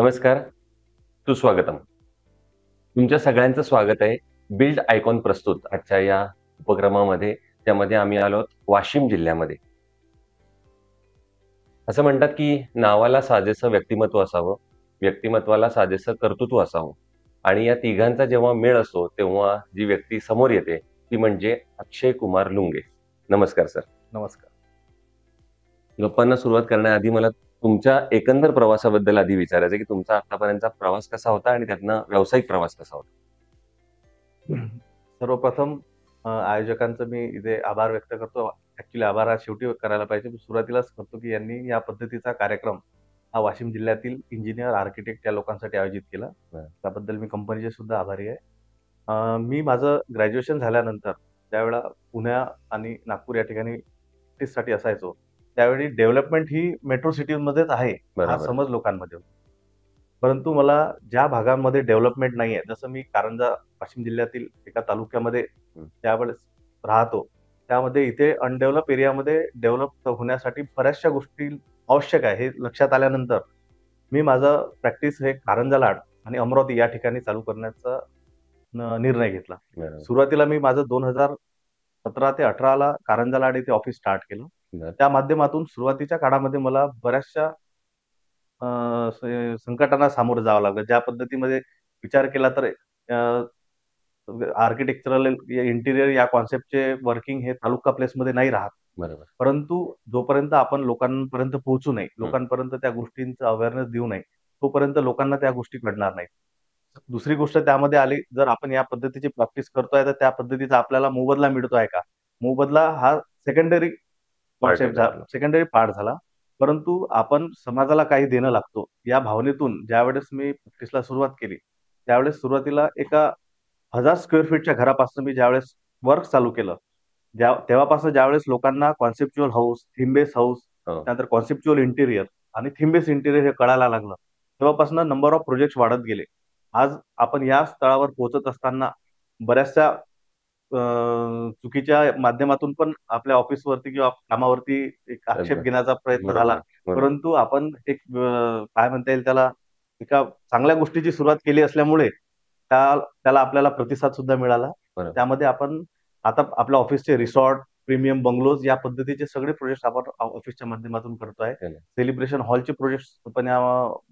नमस्कार, सुस्वागतम. तुमच्या सगळ्यांचं स्वागत आहे. बिल्ड आयकॉन प्रस्तुत आजच्या या उपक्रमामध्ये, ज्यामध्ये आम्ही आलो आहोत वाशिम जिल्ह्यामध्ये. असं म्हणतात की नावाला साजेसं व्यक्तिमत्व असावं, व्यक्तिमत्वाला साजेसं कर्तृत्व असावं आणि या तिघांचा जेव्हा मेळ असतो, तेव्हा जी व्यक्ती समोर येते, ती म्हणजे अक्षय कुमार लुंगे. नमस्कार सर. नमस्कार. गप्पांना सुरुवात करण्याआधी मला तुमच्या एकंदर प्रवासाबद्दल आधी विचारायचं आहे, की तुमचा आतापर्यंतचा प्रवास कसा होता आणि त्यातनं व्यावसायिक प्रवास कसा होता? सर्वप्रथम आयोजकांचं मी इथे आभार व्यक्त करतो. ॲक्चुअली आभार हा शेवटी करायला पाहिजे. मी सुरुवातीलाच करतो, की यांनी या पद्धतीचा कार्यक्रम हा वाशिम जिल्ह्यातील इंजिनिअर, आर्किटेक्ट या लोकांसाठी आयोजित केला. त्याबद्दल मी कंपनीचे सुद्धा आभारी आहे. मी माझं ग्रॅज्युएशन झाल्यानंतर त्यावेळेला पुणे आणि नागपूर या ठिकाणी प्रॅक्टिससाठी असायचो. त्यावेळी डेव्हलपमेंट ही मेट्रो सिटीजमध्येच आहे, हा बरोबर. समज लोकांमध्ये होता. परंतु मला ज्या भागांमध्ये डेव्हलपमेंट नाहीये, जसं मी कारंजा वाशिम जिल्ह्यातील एका तालुक्यामध्ये त्यावेळेस राहतो. त्यामध्ये इथे अनडेव्हलप एरियामध्ये डेव्हलप होण्यासाठी बऱ्याचशा गोष्टी आवश्यक आहे. हे लक्षात आल्यानंतर मी माझं प्रॅक्टिस हे कारंजा लाड आणि अमरावती या ठिकाणी चालू करण्याचा निर्णय घेतला. बरोबर. सुरुवातीला मी माझं 2017 ते 18 ला कारंजा लाड येथे ऑफिस स्टार्ट केलं. बरं. त्या माध्यमातून सुरुवातीच्या काळामध्ये मला बऱ्याचशा संकटांना सामोरं जावं लागलं. ज्या पद्धतीमध्ये विचार केला तर आर्किटेक्चरल इंटिरियर या कॉन्सेप्टचे वर्किंग हे तालुका प्लेसमध्ये नाही राहत. बरोबर. परंतु जोपर्यंत आपण लोकांपर्यंत पोहोचू नये, लोकांपर्यंत त्या गोष्टींचा अवेअरनेस देऊ नये, तोपर्यंत लोकांना त्या गोष्टी कळणार नाहीत. दुसरी गोष्ट त्यामध्ये आली, जर आपण या पद्धतीची प्रॅक्टिस करतोय, तर त्या पद्धतीचा आपल्याला मोबदला मिळतोय का? मोबदला हा सेकंडरी कॉन्सेप्ट झाला, सेकंडरी पार्ट झाला. परंतु आपण समाजाला काही देणं लागतो, या भावनेतून ज्यावेळेस मी प्रॅक्टिसला सुरुवात केली, त्यावेळेस सुरुवातीला एका 1000 स्क्वेअर फीटच्या घरापासून मी ज्यावेळेस वर्क चालू केलं, तेव्हापासून ज्यावेळेस लोकांना conceptual house, theme base house, हो. त्यानंतर कॉन्सेप्च्युअल इंटिरियर आणि थीम बेस इंटिरियर हे कळायला लागलं, तेव्हापासून नंबर ऑफ प्रोजेक्ट्स वाढत गेले. आज आपण या स्थळावर पोहोचत असताना बऱ्याचशा चुकीच्या माध्यमातून पण आपल्या ऑफिसवरती किंवा कामावरती एक आक्षेप घेण्याचा प्रयत्न झाला. बरोबर. परंतु आपण एक काय म्हणता येईल त्याला, एका चांगल्या गोष्टीची सुरुवात केली असल्यामुळे त्याला आपल्याला प्रतिसाद सुद्धा मिळाला. बरोबर. त्यामध्ये आपण आता आपल्या ऑफिसचे रिसॉर्ट, प्रीमियम बंगलोज या पद्धतीचे सगळे प्रोजेक्ट आपण ऑफिसच्या माध्यमातून करतोय. केलं. सेलिब्रेशन हॉलचे प्रोजेक्ट पण या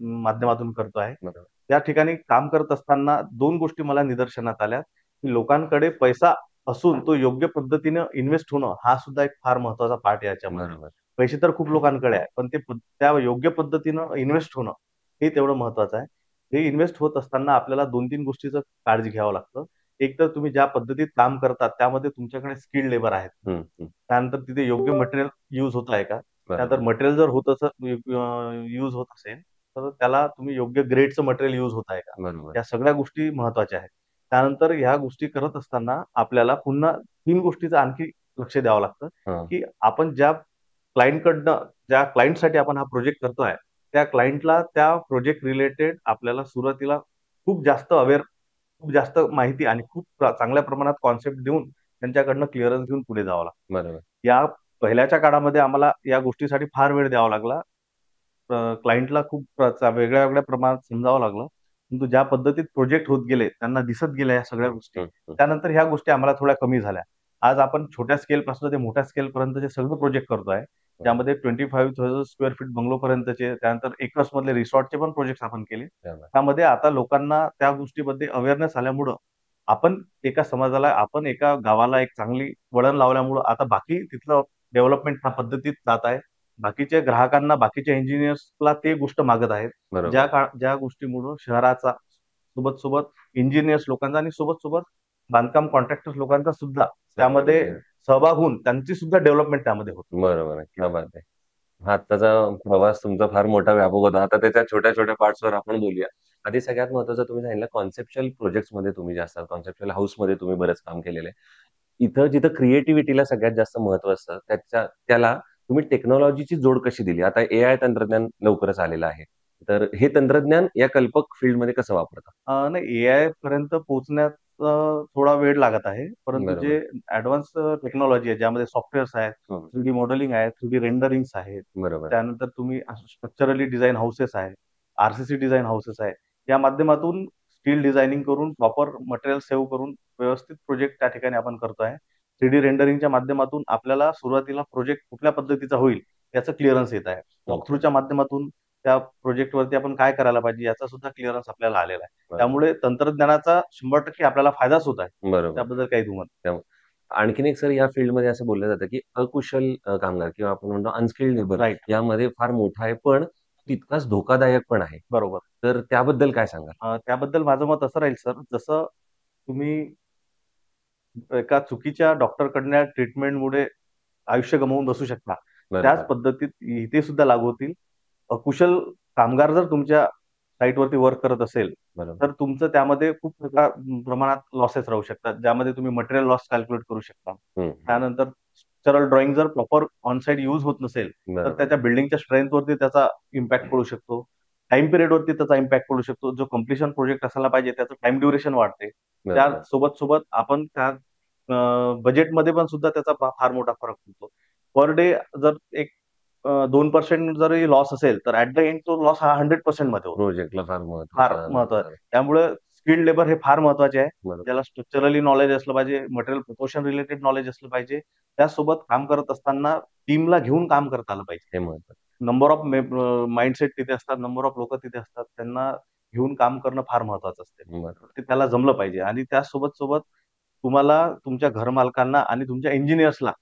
माध्यमातून करतोय. बरोबर. त्या ठिकाणी काम करत असताना 2 गोष्टी मला निदर्शनात आल्या, की लोकांकडे पैसा असून तो योग्य पद्धतीने इन्व्हेस्ट होणं हा सुद्धा एक फार महत्वाचा पार्ट आहे याच्यामध्ये. बरोबर. पैसे तर खूप लोकांकडे आहे, पण ते त्या योग्य पद्धतीनं इन्व्हेस्ट होणं हे तेवढं महत्वाचं आहे. हे इन्व्हेस्ट होत असताना आपल्याला 2-3 गोष्टीचं काळजी घ्यावं लागतं. एक तर तुम्ही ज्या पद्धतीत काम करतात त्यामध्ये तुमच्याकडे स्किल्ड लेबर आहेत. त्यानंतर तिथे योग्य मटेरियल यूज होत आहे का? त्यानंतर मटेरियल जर यूज होत असेल, तर त्याला तुम्ही योग्य ग्रेडचं मटेरियल यूज होत आहे का? बरोबर. या सगळ्या गोष्टी महत्वाच्या आहेत. त्यानंतर ह्या गोष्टी करत असताना आपल्याला पुन्हा 3 गोष्टीचं आणखी लक्ष द्यावं लागतं, की आपण ज्या क्लायंटसाठी आपण हा प्रोजेक्ट करतोय, त्या क्लायंटला त्या प्रोजेक्ट रिलेटेड आपल्याला सुरुवातीला खूप जास्त माहिती आणि खूप चांगल्या प्रमाणात कॉन्सेप्ट देऊन त्यांच्याकडनं क्लिअरन्स घेऊन पुढे जावं लागतं. बरोबर. या पहिल्याच्या काळामध्ये आम्हाला या गोष्टीसाठी फार वेळ द्यावा लागला. क्लायंटला खूप वेगळ्या प्रमाणात समजावं लागलं. परंतु ज्या पद्धतीत प्रोजेक्ट होत गेले, त्यांना दिसत गेल्या या सगळ्या गोष्टी, त्यानंतर ह्या गोष्टी आम्हाला थोड्या कमी झाल्या. आज आपण छोट्या स्केल पासून ते मोठ्या स्केल पर्यंतचे सगळे प्रोजेक्ट करतोय. त्यामध्ये 25,000 स्क्वेअर फीट बंगलो पर्यंतचे, त्यानंतर एकर्स मधले रिसॉर्टचे पण प्रोजेक्ट आपण केले. त्यामध्ये आता लोकांना त्या गोष्टीमध्ये अवेअरनेस आल्यामुळं आपण एका गावाला एक चांगली वळण लावल्यामुळं आता बाकी तिथलं डेव्हलपमेंट त्या पद्धतीत जात आहे. बाकीच्या ग्राहकांना, बाकीच्या इंजिनियर्सला ते गोष्ट मागत आहेत. ज्या गोष्टीमुळं शहराचा सोबत इंजिनियर्स लोकांचा आणि सोबत बांधकाम कॉन्ट्रॅक्टर्स लोकांचा सुद्धा त्यामध्ये सहभाग होऊन त्यांची सुद्धा डेव्हलपमेंट त्यामध्ये होते. बरोबर आहे. क्या बात आहे. हा आत्ताचा प्रवास तुमचा फार मोठा व्यापक होता. आता त्याच्या छोट्या-छोट्या पार्ट्सवर आपण बोलूया. आधी सगळ्यात महत्त्वाचं तुम्ही सांगितलं कॉन्सेप्च्युअल प्रोजेक्ट्समध्ये तुम्ही जास्त कॉन्सेप्च्युअल हाऊसमध्ये तुम्ही बरंच काम केलेलं आहे. इथं जिथं क्रिएटिव्हिटीला सगळ्यात जास्त महत्त्व असतं, त्याला तुम्ही टेक्नॉलॉजीची जोड कशी दिली? आता एआय तंत्रज्ञान लवकरच आलेलं आहे. तर हे तंत्रज्ञान या कल्पक फील्डमध्ये कसं वापरता? नाही, एआय पर्यंत पोहोचण्यात थोडा वेळ लागत आहे. परंतु बरोबर. जे ॲडव्हान्स टेक्नॉलॉजी आहे, ज्यामध्ये सॉफ्टवेअर्स आहेत, 3D मॉडेलिंग आहे, 3D रेंडरिंग्स आहेत, बरोबर. त्यानंतर तुम्ही स्ट्रक्चरली डिझाइन हाऊसेस आहेत. आरसीसी डिझाईन हाऊसेस आहे. या माध्यमातून स्टील डिझायनिंग करून प्रॉपर मटेरियल सेव्ह करून व्यवस्थित प्रोजेक्ट त्या ठिकाणी आपण करतोय. 3D रेंडरिंगच्या माध्यमातून आपल्याला सुरुवातीला प्रोजेक्ट कुठल्या पद्धतीचा होईल याचं क्लिअरन्स येत आहे. ओके. वॉकथ्रूच्या माध्यमातून त्या प्रोजेक्टवरती आपण काय करायला पाहिजे याचा सुद्धा क्लिअरन्स आपल्याला आलेला आहे. बरोबर. त्यामुळे तंत्रज्ञानाचा 100% आपल्याला फायदाच होत आहे. बरोबर. त्याबद्दल काही दुमत त्यामुळे आणखीन एक सर या फील्डमध्ये असं बोललं जातं, की अकुशल कामगार किंवा आपण म्हणतो अनस्किल्ड लेबर राईट. यामध्ये फार मोठा आहे, पण तितकाच धोकादायक पण आहे. बरोबर. तर त्याबद्दल काय सांगाल? त्याबद्दल माझं मत असं राहील सर, जसं तुम्ही एका चुकीच्या डॉक्टरकडल्या ट्रीटमेंटमुळे आयुष्य गमावून बसू शकता. त्याच बरोबर. पद्धतीत इथे सुद्धा लागू होतील. अकुशल कामगार जर तुमच्या साईटवरती वर्क करत असेल, बरोबर. तर तुमचं त्यामध्ये खूप मोठ्या प्रमाणात लॉसेस राहू शकतात. ज्यामध्ये तुम्ही मटेरियल लॉस कॅल्क्युलेट करू शकता. हं. त्यानंतर स्ट्रक्चरल ड्रॉइंग जर प्रॉपर ऑन साइट यूज होत नसेल, तर बरोबर. त्याच्या बिल्डिंगच्या स्ट्रेंथवरती त्याचा इम्पॅक्ट पडू शकतो. टाइम पिरियडवरती त्याचा इम्पॅक्ट पडू शकतो. जो कंप्लिशन प्रोजेक्ट असायला पाहिजे त्याचं टाइम ड्युरेशन वाढते. त्या बरोबर. सोबत आपण त्या बजेटमध्ये पण सुद्धा त्याचा फार मोठा फरक पडतो. पर डे जर एक 2% जरी लॉस असेल, तर ऍट द एंड तो लॉस हा 100% मध्ये होतो. प्रोजेक्टला फार फार महत्वाचा महत्वाचं. त्यामुळे स्किल्ड लेबर हे फार महत्वाचे आहे. बरोबर. ज्याला स्ट्रक्चरली नॉलेज असलं पाहिजे, मटेरियल प्रपोर्शन रिलेटेड नॉलेज असलं पाहिजे. त्यासोबत काम करत असताना टीमला घेऊन काम करता आलं पाहिजे. हे महत्वाचं. नंबर ऑफ माइंडसेट तिथे असतात, नंबर ऑफ लोक तिथे असतात. त्यांना घेऊन काम करणं फार महत्वाचं असते. बरोबर. ते त्याला जमलं पाहिजे आणि त्यासोबत तुम्हाला तुमच्या घरमालकांना आणि तुमच्या इंजिनियर्सला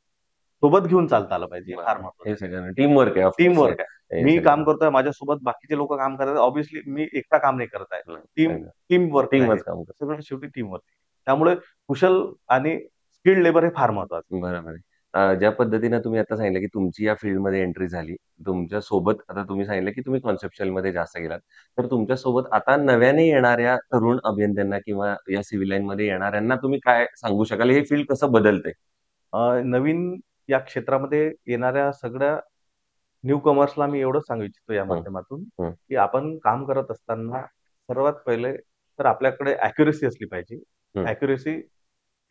सोबत घेऊन चालता आलं पाहिजे. फार महत्वाचं. हे सगळं टीम वर्क आहे. टीम वर्क आहे. मी काम करतोय, माझ्यासोबत बाकीचे लोक काम करतात. ऑब्व्हियसली मी एकटा काम नाही करत आहे. टीम वर्क टीमच काम करतो. सगळं शेवटी टीम वर्क. त्यामुळे कुशल आणि स्किल्ड लेबर हे फार महत्वाचं. बरोबर आहे. ज्या पद्धतीने तुम्ही आता सांगितलं, की तुमची या फील्डमध्ये एंट्री झाली. तुमच्या सोबत आता तुम्ही सांगितलं, की तुम्ही कॉन्सेप्च्युअलमध्ये जास्त गेलात. तर तुमच्या सोबत आता नव्याने येणाऱ्या तरुण अभियंत्यांना किंवा या सिव्हिल लाईनमध्ये येणाऱ्यांना तुम्ही काय सांगू शकाल? हे फील्ड कसं बदलतंय? नवीन या क्षेत्रामध्ये येणाऱ्या सगळ्या न्यू कमर्सला मी एवढंच सांगू इच्छितो या माध्यमातून, हं. की आपण काम करत असताना सर्वात पहिले तर आपल्याकडे अॅक्युरेसी असली पाहिजे. हं. अॅक्युरेसी,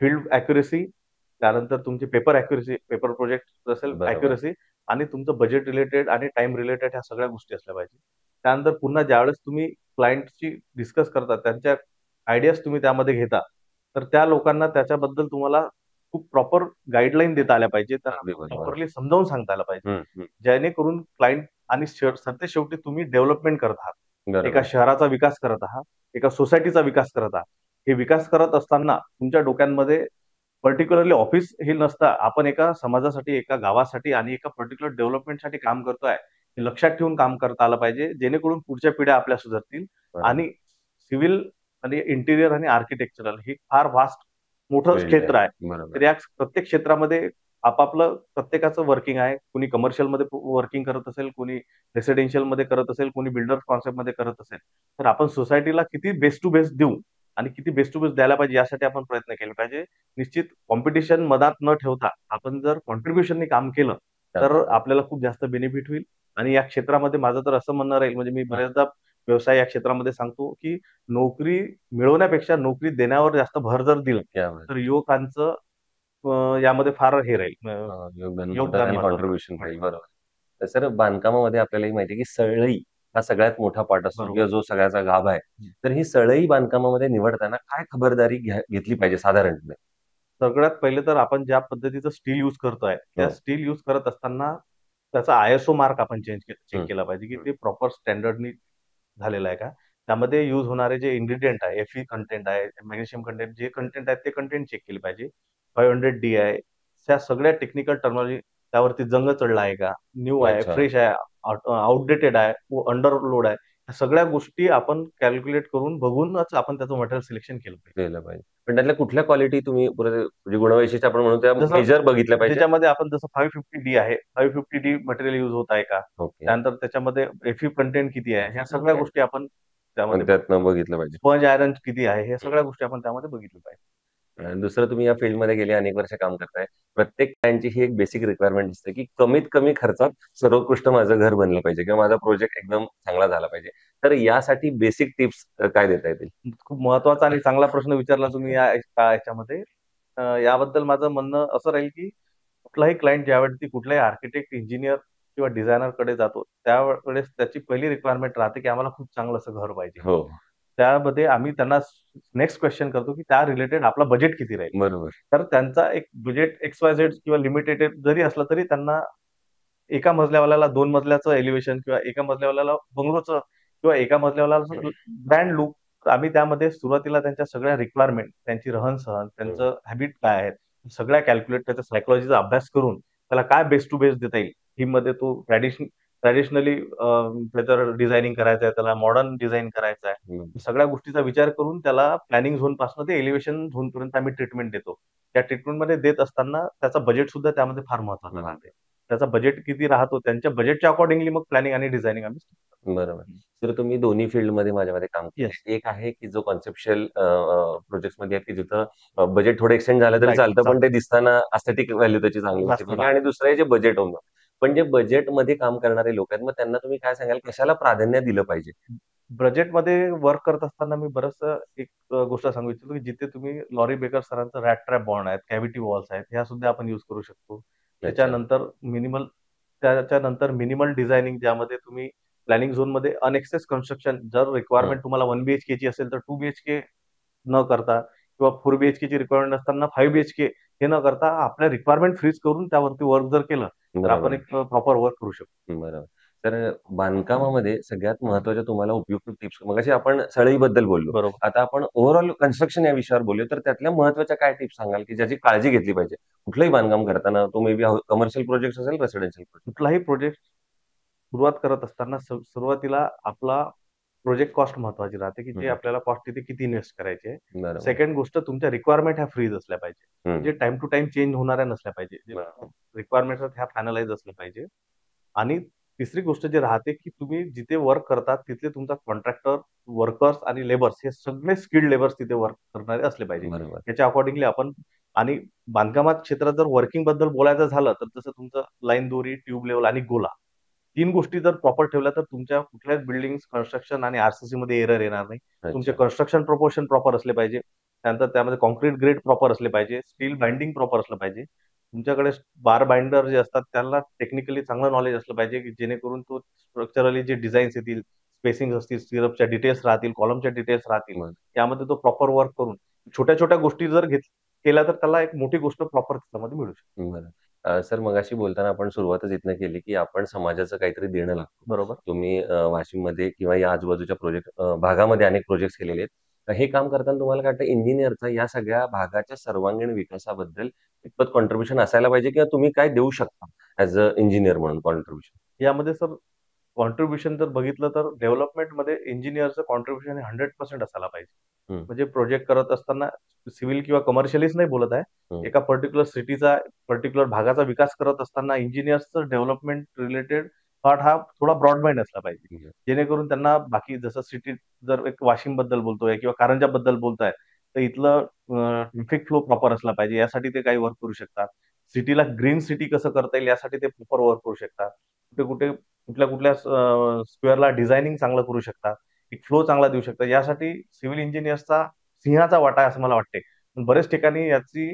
फील्ड अॅक्युरेसी, त्यानंतर तुमची पेपर अॅक्युरेसी, पेपर प्रोजेक्ट असेल बरोबर. अॅक्युरेसी आणि तुमचं बजेट रिलेटेड आणि टाइम रिलेटेड ह्या सगळ्या गोष्टी असल्या पाहिजे. त्यानंतर पुन्हा ज्यावेळेस तुम्ही क्लायंटशी डिस्कस करता, त्यांच्या आयडियाज तुम्ही त्यामध्ये घेता, तर त्या लोकांना त्याच्याबद्दल तुम्हाला खूप प्रॉपर गाईडलाईन देता आल्या पाहिजे. अगदी त्यांना बरोबर. प्रॉपरली समजावून सांगता आलं पाहिजे. हं, हं. जेणेकरून क्लायंट आणि शेवटी तुम्ही डेव्हलपमेंट करत आहात. बरोबर. एका शहराचा विकास करत आहात, एका सोसायटीचा विकास करत आहात. हे विकास करत असताना तुमच्या डोक्यांमध्ये पर्टिक्युलरली ऑफिस हे नसता, आपण एका समाजासाठी, एका गावासाठी आणि एका पर्टिक्युलर डेव्हलपमेंटसाठी काम करतोय, हे लक्षात ठेवून काम करता आलं पाहिजे. जेणेकरून पुढच्या पिढ्या आपल्या सुधारतील. बरोबर. आणि सिव्हिल आणि इंटिरियर आणि आर्किटेक्चरल हे फार व्हास्ट मोठं Field क्षेत्र आहे. बरोबर. तर या प्रत्येक क्षेत्रामध्ये आपापलं प्रत्येकाचं वर्किंग आहे. कुणी कमर्शियलमध्ये वर्किंग करत असेल, कुणी रेसिडेन्शियलमध्ये करत असेल, कुणी बिल्डर कॉन्सेप्टमध्ये करत असेल. तर आपण सोसायटीला किती बेस्ट टू बेस्ट देऊ आणि किती बेस्ट टू बेस्ट द्यायला पाहिजे यासाठी आपण प्रयत्न केले पाहिजे. निश्चित कॉम्पिटिशन मनात न ठेवता आपण जर कॉन्ट्रीब्युशननी काम केलं, तर आपल्याला खूप जास्त बेनिफिट होईल. आणि या क्षेत्रामध्ये माझं तर असं म्हणणं राहील, म्हणजे मी बऱ्याचदा व्यवसाय या क्षेत्रामध्ये सांगतो, की नोकरी मिळवण्यापेक्षा नोकरी देण्यावर जास्त भर जर दिला, तर युवकांचं यामध्ये फार हे राहील योगदान आणि महत्त्वाचं. कॉन्ट्रीब्युशन राहील. बरोबर. तर सर बांधकामामध्ये आपल्याला माहिती आहे, की सळई हा सगळ्यात मोठा पार्ट असतो बरोबर. किंवा जो सगळ्याचा गाभा आहे. तर ही सळई बांधकामामध्ये निवडताना काय खबरदारी घेतली पाहिजे साधारणपणे? सगळ्यात पहिले तर आपण ज्या पद्धतीचं स्टील यूज करतोय, त्या स्टील यूज करत असताना त्याचा आयएसओ मार्क आपण चेक केला पाहिजे, की ते प्रॉपर स्टँडर्डनी झालेलं आहे का. त्यामध्ये यूज होणारे जे इन्ग्रेडियंट आहे, एफई कंटेंट आहे, मॅग्नेशियम कंटेंट, जे कंटेंट आहे ते कंटेंट चेक केले पाहिजे. 500 DI त्या सगळ्या टेक्निकल टर्मिनॉलॉजी, त्यावरती जंग चढला आहे का, न्यू आहे, फ्रेश आहे, आउटडेटेड आहे, आउटलोड आहे. ह्या सगळ्या गोष्टी आपण कॅल्क्युलेट करून बघूनच आपण त्याचं मटेरियल सिलेक्शन केलं पाहिजे. पण त्यातल्या कुठल्या क्वालिटी तुम्ही म्हणजे गुणवैशिष्ट्य आपण म्हणून त्या जसं मेजर बघितल्या पाहिजे? त्याच्यामध्ये आपण जसं 550D आहे, 550D मटेरियल यूज होत आहे का, ओके. त्यानंतर त्याच्यामध्ये एफई कंटेंट किती आहे, ह्या सगळ्या गोष्टी आपण त्यामध्ये त्यातनं बघितलं पाहिजे. स्पंज आयरन किती आहे, ह्या सगळ्या गोष्टी आपण त्यामध्ये बघितल्या पाहिजे. आणि दुसरं, तुम्ही या फील्डमध्ये गेले अनेक वर्ष काम करताय. प्रत्येक क्लायंटची ही एक बेसिक रिक्वायरमेंट असते, की कमीत कमी खर्चात सर्वोत्कृष्ट माझं घर बनलं पाहिजे किंवा माझा प्रोजेक्ट एकदम चांगला झाला पाहिजे. तर यासाठी बेसिक टिप्स काय देता येतील? खूप महत्वाचा आणि चांगला प्रश्न विचारला तुम्ही याच्यामध्ये. याबद्दल माझं म्हणणं असं राहील, की कुठलाही क्लायंट ज्यावेळी कुठलाही आर्किटेक्ट, इंजिनियर किंवा डिझायनरकडे जातो, त्यावेळेस त्याची पहिली रिक्वायरमेंट राहते, की आम्हाला खूप चांगलं असं घर पाहिजे. हो. त्यामध्ये आम्ही त्यांना नेक्स्ट क्वेश्चन करतो, की त्या रिलेटेड आपला बजेट किती राहील? बरोबर. तर त्यांचा एक बजेट XYZ किंवा लिमिटेड जरी असलं तरी त्यांना एका मजल्यावाल्याला 2 मजल्याचं एलिव्हेशन किंवा एका मजल्यावाल्याला बंगलोचं किंवा एका मजल्यावाल्याला ब्रँड लूक आम्ही त्यामध्ये सुरुवातीला त्यांच्या सगळ्या रिक्वायरमेंट, त्यांची रहन-सहन, हं. त्यांचं हॅबिट काय आहेत, सगळ्या कॅल्क्युलेट त्याच्या सायकॉलॉजीचा अभ्यास करून त्याला काय बेस्ट टू बेस्ट देता येईल. थीममध्ये तो ट्रॅडिशनली त्याच्यावर डिझायनिंग करायचं आहे, त्याला मॉडर्न डिझाइन करायचं हं. आहे. सगळ्या गोष्टीचा विचार करून त्याला प्लॅनिंग झोनपासून ते एलिव्हेशन झोनपर्यंत आम्ही ट्रीटमेंट देतो. त्या ट्रीटमेंटमध्ये देत असताना त्याचा बजेट सुद्धा त्यामध्ये फार महत्वाचा हं. राहते. त्याचा बजेट किती राहतो, त्यांच्या बजेटच्या अकॉर्डिंगली मग प्लॅनिंग आणि डिझायनिंग आम्ही बरोबर. तर तुम्ही दोन्ही फील्डमध्ये माझ्यामध्ये काम येस. केलंय. एक आहे की जो कन्सेप्शियल प्रोजेक्ट्समध्ये आहे की जिथं बजेट थोडं एक्सटेंड झालं तरी राइट. चालतं, पण ते दिसताना एस्थेटिक व्हॅल्यू त्याची चांगली असली पाहिजे. आणि दुसरं आहे जे बजेट होणं. पण जे बजेटमध्ये काम करणारे लोक आहेत, मग त्यांना तुम्ही काय सांगाल, कशाला प्राधान्य दिलं पाहिजे? बजेटमध्ये वर्क करत असताना मी बरंचसं एक गोष्ट सांगू इच्छितो, की जिथे तुम्ही लॉरी बेकर सरांचं रॅट ट्रॅप बॉन्ड आहेत, कॅव्हिटी वॉल्स आहेत, ह्या सुद्धा आपण यूज करू शकतो. अच्छा. त्याच्यानंतर मिनिमल डिझायनिंग ज्यामध्ये तुम्ही प्लॅनिंग झोनमध्ये अनएक्सेस कन्स्ट्रक्शन जर हं. रिक्वायरमेंट तुम्हाला 1 बीएचकेची असेल तर 2 बीएचके न करता किंवा 4 बीएचकेची रिक्वायरमेंट असताना 5 बीएचके हे न करता आपल्या रिक्वायरमेंट फ्रीज करून त्यावरती वर्क जर केलं, तर आपण बरोबर. एक प्रॉपर वर्क करू शकतो. बरोबर. तर बांधकामामध्ये सगळ्यात महत्त्वाच्या तुम्हाला उपयुक्त टिप्स मगाशी आपण सळईबद्दल बोललो. बरोबर. आता आपण ओव्हरऑल कन्स्ट्रक्शन या विषयावर बोलूया, तर त्यातल्या महत्त्वाच्या काय टिप्स सांगाल, की ज्याची काळजी घेतली पाहिजे? कुठलंही बांधकाम करताना तो मे बी कमर्शियल प्रोजेक्ट असेल, रेसिडेन्शियल प्रोजेक्ट. कुठलाही प्रोजेक्ट सुरुवात करत असताना सुरुवातीला आपला प्रोजेक्ट कॉस्ट महत्वाची राहते, की हं, जे हं. आपल्याला कॉस्ट तिथे किती इन्व्हेस्ट करायची आहे. बरोबर. सेकंड गोष्ट तुमच्या रिक्वायरमेंट ह्या फ्रीज असल्या पाहिजे. हं. जे टाईम टू टाईम चेंज होणाऱ्या नसल्या पाहिजे. जे बरोबर. रिक्वायरमेंट्स आहेत ह्या फायनलाईज असल्या पाहिजे. आणि तिसरी गोष्ट जी राहते, की तुम्ही जिथे वर्क करतात तिथले तुमचा कॉन्ट्रॅक्टर, वर्कर्स आणि लेबर्स हे सगळे स्किल्ड लेबर्स तिथे वर्क करणारे असले पाहिजे. बरोबर. याच्या अकॉर्डिंगली आपण आणि बांधकामात क्षेत्रात जर वर्किंग बद्दल बोलायचं झालं, तर तसं तुमचं लाईन दोरी, ट्यूब लेव्हल आणि गोला 3 गोष्टी जर प्रॉपर ठेवल्या, तर तुमच्या कुठल्याच बिल्डिंग्स, कन्स्ट्रक्शन आणि आरसीसी मध्ये एरर येणार नाही. तुमचे अच्छा. कन्स्ट्रक्शन प्रपोर्शन प्रॉपर असले पाहिजे. त्यानंतर त्यामध्ये काँक्रीट ग्रेड प्रॉपर असले पाहिजे. स्टील बाइंडिंग प्रॉपर असलं पाहिजे. तुमच्याकडे बार बाइंडर जे असतात त्यांना टेक्निकली चांगलं नॉलेज असलं पाहिजे, की जेणेकरून तो स्ट्रक्चरली जे डिझाईन्स येतील, स्पेसिंग असतील, स्टिरअपच्या डिटेल्स राहतील, कॉलमच्या डिटेल्स राहतील. बरं. त्यामध्ये तो प्रॉपर वर्क करून छोट्या-छोट्या गोष्टी जर केल्या, तर त्याला एक मोठी गोष्ट प्रॉपर त्याच्यामध्ये मिळू शकते. बरं. सर मगाशी बोलताना आपण सुरुवातच इथनं केली, की आपण समाजाचं काहीतरी देणं लागतो. बरोबर. तुम्ही वाशिममध्ये किंवा या आजूबाजूच्या भागामध्ये अनेक प्रोजेक्ट्स केलेले आहेत. तर हे काम करताना तुम्हाला काय वाटतं इंजिनिअरचं या सगळ्या भागाच्या सर्वांगीण विकासाबद्दल कितपत कॉन्ट्रिब्युशन असायला पाहिजे किंवा तुम्ही काय देऊ शकता ॲज अ इंजिनिअर म्हणून कॉन्ट्रिब्युशन? यामध्ये सर कॉन्ट्रिब्युशन जर बघितलं तर डेव्हलपमेंटमध्ये इंजिनिअरचं कॉन्ट्रिब्युशन हे 100% असायला पाहिजे. हं, म्हणजे प्रोजेक्ट करत असताना सिव्हिल किंवा कमर्शियलीच नाही बोलत आहे. हं. एका पर्टिक्युलर सिटीचा, पर्टिक्युलर भागाचा विकास करत असताना इंजिनिअर्सचं डेव्हलपमेंट रिलेटेड थॉट हा थोडा ब्रॉड माइंड असला पाहिजे. ठीक आहे. जेणेकरून त्यांना बाकी जसं सिटीत जर एक वाशिमबद्दल बोलतोय किंवा कारंजाबद्दल बोलताय, तर इथलं ट्रॅफिक फ्लो प्रॉपर असला पाहिजे. यासाठी ते काही वर्क करू शकतात. सिटीला ग्रीन सिटी कसं करता येईल यासाठी ते प्रॉपर वर्क करू शकतात. कुठे-कुठे कुठल्या-कुठल्या स्क्वेअरला डिझायनिंग चांगलं करू शकतात. एक फ्लो चांगला देऊ शकतात. यासाठी सिव्हिल इंजिनिअर्सचा सिंहाचा वाटा आहे असं मला वाटते. पण बऱ्याच ठिकाणी याची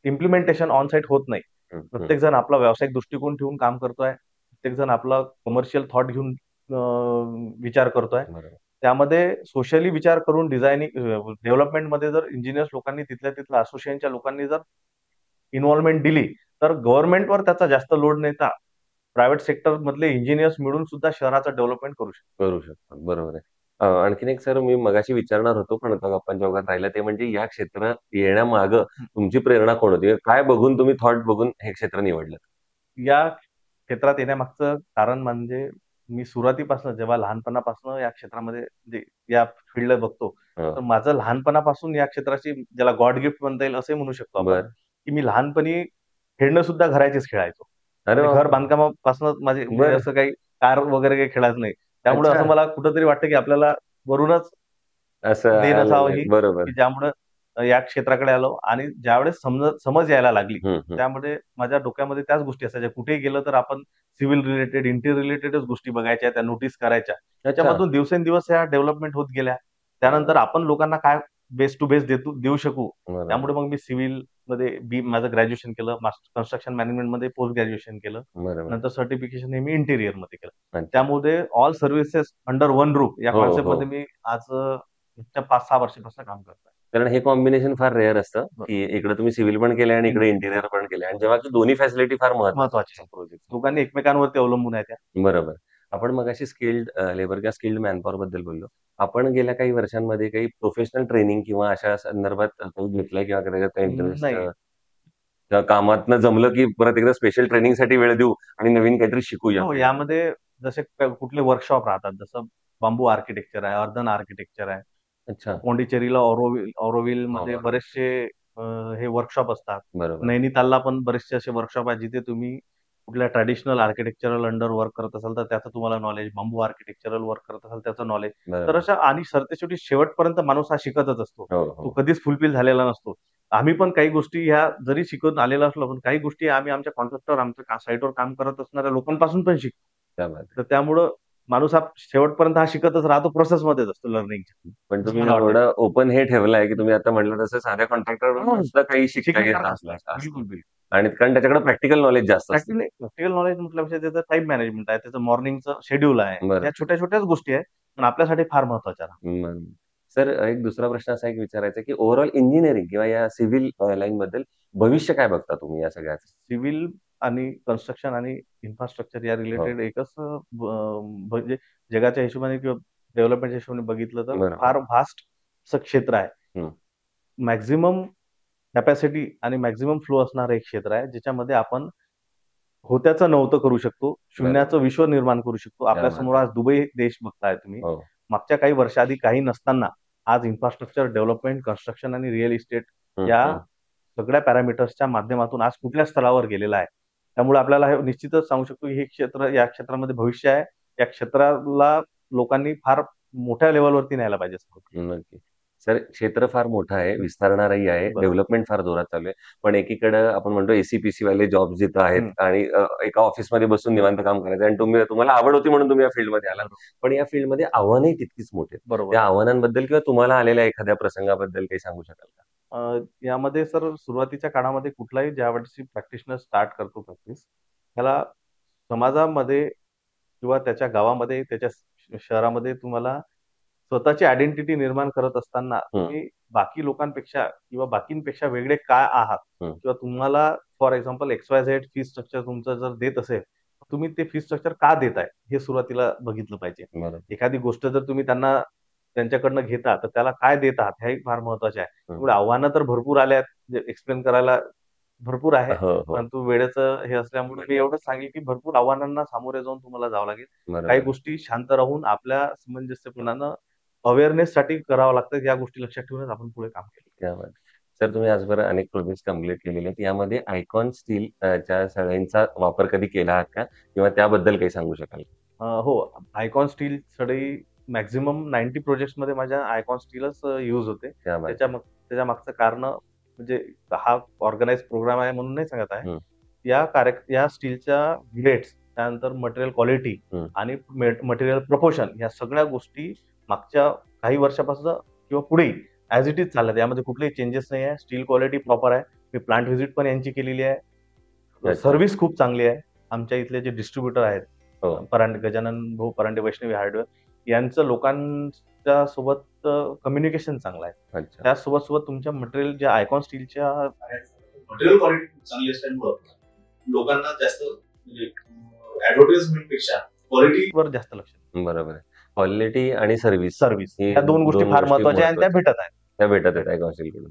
इम्प्लिमेंटेशन ऑन साइट होत नाही. हं, हं. प्रत्येक जण आपला व्यावसायिक दृष्टिकोन ठेवून काम करतोय. प्रत्येक जण आपला कमर्शियल थॉट घेऊन विचार करतोय. बरोबर. त्यामध्ये सोशली विचार करून डेव्हलपमेंटमध्ये जर इंजिनिअर्स लोकांनी तिथल्या तिथल्या असोसिएशनच्या लोकांनी जर इन्व्हॉल्वमेंट दिली, तर गव्हर्नमेंटवर त्याचा जास्त लोड न येता प्रायव्हेट सेक्टर मधले इंजिनिअर्स मिळून सुद्धा शहराचं डेव्हलपमेंट करू शकतात. करू शकतात. बरोबर आहे. आणखीन एक सर मी मगाशी विचारणार होतो, पण आता गप्पांच्या ओघात राहिलं ते म्हणजे या क्षेत्रात येण्यामागं तुमची प्रेरणा कोण होती? काय बघून तुम्ही थॉट बघून हे क्षेत्र निवडलं? या क्षेत्रात येण्यामागचं कारण म्हणजे मी सुरुवातीपासून जेव्हा लहानपणापासून या क्षेत्रामध्ये म्हणजे या फील्डला बघतो, हां. तर माझं लहानपणापासून या क्षेत्राची ज्याला गॉड गिफ्ट म्हणता येईल असंही म्हणू शकतो आपण, बरं. की मी लहानपणी खेळणं सुद्धा घराचेच खेळायचो. अरे म्हणजे घर बापरे! बांधकामापासूनच माझे म्हणजे बरं. असं काही कार वगैरे काही खेळायचं नाही. त्यामुळे अच्छा. असं मला कुठेतरी वाटतं, की आपल्याला वरूनच असं देण आलेलं असावं आहे. ही, बरोबर. की ज्यामुळं या क्षेत्राकडे आलो आणि ज्यावेळेस समज यायला लागली, हं, हं. त्यामध्ये माझ्या डोक्यामध्ये त्याच गोष्टी असायच्या. कुठेही गेलं तर आपण सिव्हिल रिलेटेड, इंटिरियर रिलेटेडच गोष्टी बघायच्या, त्या नोटीस करायच्या. अच्छा. त्याच्यामधून दिवसेंदिवस या डेव्हलपमेंट होत गेल्या. त्यानंतर आपण लोकांना काय बेस टू बेस देऊ शकू. बरोबर. त्यामुळे मग मी सिव्हिल मध्ये माझं ग्रॅज्युएशन केलं. कन्स्ट्रक्शन मॅनेजमेंटमध्ये पोस्ट ग्रॅज्युएशन केलं. बरोबर. नंतर सर्टिफिकेशन हे मी इंटिरियर मध्ये केलं. अच्छा. त्यामुळे all services under one roof या हो, कॉन्सेप्ट हो. मध्ये मी आज 5-6 वर्षापासून काम करतोय. कारण हे कॉम्बिनेशन फार रेअर असतं, की इकडे तुम्ही सिव्हिल पण केलंय आणि इकडे इंटिरियर पण केलंय आणि जेव्हा की दोन्ही फॅसिलिटी फार महत्वाच्या महत्वाचे असतात प्रोजेक्ट. दोघांनी एकमेकांवरती अवलंबून आहे त्या. बरोबर. आपण मगाशी स्किल्ड लेबर किंवा स्किल्ड मॅनपॉवर बद्दल बोललो. आपण गेल्या काही वर्षांमध्ये काही प्रोफेशनल ट्रेनिंग किंवा अशा संदर्भात काही घेतलंय किंवा त्याच्यात काही इंटरेस्ट नाही. त्या कामातनं जमलं की परत एकदा स्पेशल ट्रेनिंगसाठी वेळ देऊ आणि नवीन काहीतरी शिकूया. हो, यामध्ये जसे कुठले वर्कशॉप राहतात, जसं बांबू आर्किटेक्चर आहे, अर्धन आर्किटेक्चर आहे. अच्छा. पॉंडिचेरीला ऑरोविल मध्ये बरोबर. बरेचसे हे वर्कशॉप असतात. बरोबर. नैनितालला पण बरेचसे असे वर्कशॉप आहेत जिथे तुम्ही कुठल्या ट्रॅडिशनल आर्किटेक्चरल अंडर वर्क करत असाल तर त्याचं तुम्हाला नॉलेज, बांबू आर्किटेक्चरल वर्क करत असाल त्याचं नॉलेज. तर बरोबर. अशा आणि सरतेशेवटी शेवटपर्यंत माणूस हा शिकतच असतो. हो, तो हो. कधीच फुलफिल झालेला नसतो. आम्ही पण काही गोष्टी ह्या जरी शिकून आलेलो असलो, पण काही गोष्टी आम्ही आमच्या कॉन्ट्रॅक्टवर, आमच्या साईटवर काम करत असणाऱ्या लोकांपासून पण शिकतो. क्या बात आहे. तर त्यामुळं माणूस हा शेवटपर्यंत हा शिकतच राहतो, प्रोसेसमध्येच असतो लर्निंगच्या. पण असं तुम्ही मला वाटतं. एवढं ओपन हे ठेवलंय, की तुम्ही आता म्हटलं तसं साध्या कॉन्ट्रॅक्टरवरून सुद्धा काही शिकता येत शिकण्यासारखं असलं असतं. असतं. बिलकुल. आणि कारण त्याच्याकडे प्रॅक्टिकल नॉलेज जास्त असतं. प्रॅक्टिकल नॉलेज म्हटल्यापेक्षा त्याचं टाईम मॅनेजमेंट आहे, त्याचं मॉर्निंगचं शेड्यूल आहे. बरं. या छोट्या-छोट्याच गोष्टी आहेत, पण आपल्यासाठी फार महत्त्वाच्या राहतात. बरं. सर एक दुसरा प्रश्न असा एक विचारायचा आहे, की ओव्हरऑल इंजिनिअरिंग किंवा या सिव्हिल लाईन बद्दल भविष्य काय बघता तुम्ही या सगळ्याचं? सिव्हिल आणि कन्स्ट्रक्शन आणि इन्फ्रास्ट्रक्चर या हो. रिलेटेड एकच म्हणजे जगाच्या हिशोबाने किंवा डेव्हलपमेंटच्या हिशोबाने बघितलं तर बरोबर. फार व्हास्ट असं क्षेत्र आहे. हं. मॅक्झिमम कॅपॅसिटी आणि मॅक्झिमम फ्लो असणारं एक क्षेत्र आहे, ज्याच्यामध्ये आपण होत्याचं नव्हतं करू शकतो, शून्याचं विश्व निर्माण करू शकतो. क्या बात आपल्यासमोर आहे. आज दुबई देश बघताय तुम्ही. हो. मागच्या काही वर्षाआधी काही नसताना आज इन्फ्रास्ट्रक्चर डेव्हलपमेंट, कन्स्ट्रक्शन आणि रिअल इस्टेट हं, या हं. सगळ्या पॅरामीटर्सच्या माध्यमातून आज कुठल्या स्तरावर गेलेला आहे. त्यामुळे आपल्याला हे निश्चितच सांगू शकतो, की हे क्षेत्र या क्षेत्रामध्ये भविष्य आहे. या क्षेत्राला लोकांनी फार मोठ्या लेव्हलवरती न्यायला पाहिजे. नक्की. सर क्षेत्र फार मोठं आहे, विस्तारणारही आहे, बरोबर. डेव्हलपमेंट फार जोरात चालू आहे. पण एकीकडे आपण म्हणतो एसी-पीसी वाले जॉब्स जिथं आहेत आणि एका ऑफिसमध्ये बसून निवांत काम करायचं आणि तुम्हाला आवड होती म्हणून तुम्ही या फील्डमध्ये आलात. पण या फील्डमध्ये आव्हानही तितकीच मोठी आहेत. बरोबर. त्या आव्हानांबद्दल किंवा तुम्हाला आलेल्या एखाद्या प्रसंगाबद्दल काही सांगू शकाल का? यामध्ये सर सुरुवातीच्या काळामध्ये कुठलाही ज्यावेळेस प्रॅक्टिशनर स्टार्ट करतो प्रॅक्टिस, त्याला समाजामध्ये किंवा त्याच्या गावामध्ये, त्याच्या शहरामध्ये तुम्हाला स्वतःची आयडेंटिटी निर्माण करत असताना तुम्ही बाकी लोकांपेक्षा किंवा बाकींपेक्षा वेगळे काय आहात किंवा तुम्हाला for example XYZ fee structure तुमचं जर देत असेल, तुम्ही ते फी स्ट्रक्चर का देताय हे सुरुवातीला बघितलं पाहिजे. बरोबर. एखादी गोष्ट जर तुम्ही त्यांच्याकडनं घेता तर त्याला काय देत आहात हेही फार महत्वाचे आहे. त्यामुळे आव्हानं तर भरपूर आले आहेत, एक्सप्लेन करायला भरपूर आहे. हो, हो. परंतु वेळेचं हे असल्यामुळे मी एवढंच सांगेल, की भरपूर आव्हानांना सामोरे जाऊन तुम्हाला जावं लागेल. काही बरोबर. गोष्टी शांत राहून आपल्या समंजस्यपणानं अवेअरनेससाठी करावं लागतं. या गोष्टी लक्षात ठेवूनच आपण पुढे काम केलं. क्या बात. सर तुम्ही आजपर्यंत अनेक प्रोजेक्ट्स कंप्लीट केलेले आहेत. यामध्ये आयकॉन स्टील च्या सळईंचा वापर कधी केला आहात का? किंवा त्याबद्दल काही सांगू शकाल? हो, आयकॉन स्टील सळई मॅक्सिमम 90 प्रोजेक्ट्समध्ये माझ्या आयकॉन स्टीलच यूज होते. क्या बात. त्याच्या मागचं कारण म्हणजे हा ऑर्गनाइज प्रोग्राम आहे म्हणून नाही सांगत आहे. हं. या स्टीलच्या ग्रेड्स, त्यानंतर मटेरियल क्वालिटी आणि मटेरियल प्रपोर्शन या सगळ्या गोष्टी मागच्या काही वर्षापासून किंवा पुढे ॲज इट इज चालल्यात. यामध्ये कुठलेही चेंजेस नाही आहे. स्टील क्वालिटी प्रॉपर आहे. मी प्लांट व्हिजिट पण यांची केलेली आहे. अच्छा. सर्व्हिस खूप चांगली आहे. आमच्या इथले जे डिस्ट्रीब्युटर आहेत, हो. गजानन भाऊ परांडे, वैष्णवी हार्डवेअर यांचं लोकांच्या सोबत कम्युनिकेशन चांगलं आहे. अच्छा. त्यासोबत तुमच्या मटेरियल ज्या आयकॉन स्टीलच्या मटेरियल क्वालिटी खूप चांगली असल्यामुळं लोकांना जास्त म्हणजे ऍडव्हर्टाइजमेंट पेक्षा क्वालिटीवर जास्त लक्ष बरोबर आहे. क्वालिटी आणि सर्व्हिस या दोन गोष्टी फार महत्वाच्या आहेत. त्या भेटत आहेत. त्या भेटत आहेत आयकॉन स्टीलकडून.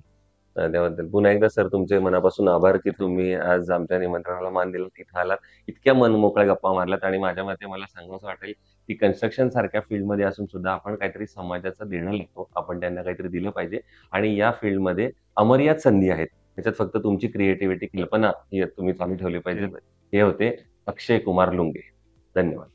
त्याबद्दल पुन्हा एकदा सर तुमचे मनापासून आभार की तुम्ही आज आमच्या निमंत्रणाला मान दिलं, तिथं आलात, इतक्या मनमोकळ्या गप्पा मारल्यात आणि माझ्या मते मला सांगावंसं वाटेल की कन्स्ट्रक्शन सारख्या फील्डमध्ये असून सुद्धा आपण काहीतरी समाजाचं देणं लागतो. आपण त्यांना काहीतरी दिलं पाहिजे आणि या फील्डमध्ये अमर्याद संधी आहेत. त्याच्यात फक्त तुमची क्रिएटिव्हिटी, कल्पना ही तुम्ही चालू ठेवली पाहिजे. हे होते अक्षय कुमार लुंगे. धन्यवाद.